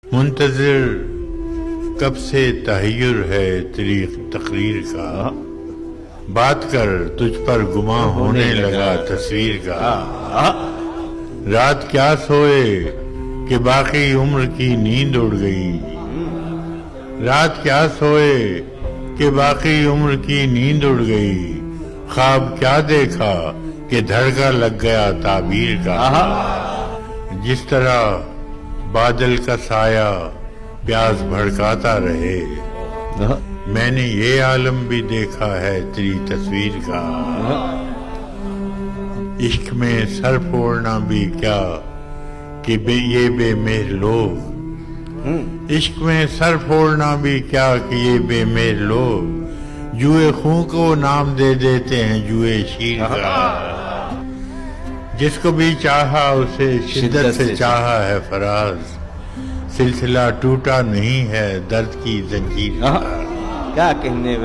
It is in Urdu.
منتظر کب سے تحیر ہے تیری تقریر کا، بات کر تجھ پر گماں ہونے لگا تصویر کا۔ رات کیا سوئے کہ باقی عمر کی نیند اڑ گئی، رات کیا سوئے کہ باقی عمر کی نیند اڑ گئی، خواب کیا دیکھا کہ دھڑکا لگ گیا تعبیر کا۔ جس طرح بادل کا سایہ پیاس بھڑکاتا رہے، میں نے یہ عالم بھی دیکھا ہے تیری تصویر کا۔ عشق میں سر پھوڑنا بھی کیا کہ یہ بے مہر لوگ، عشق میں سر پھوڑنا بھی کیا کہ یہ بے مہر لوگ، جوئے خون کو نام دے دیتے ہیں جوئے شیر کا۔ جس کو بھی چاہا اسے شدت سے چاہا ہے فراز، سلسلہ ٹوٹا نہیں ہے درد کی زنجیر کا۔ کیا کہنے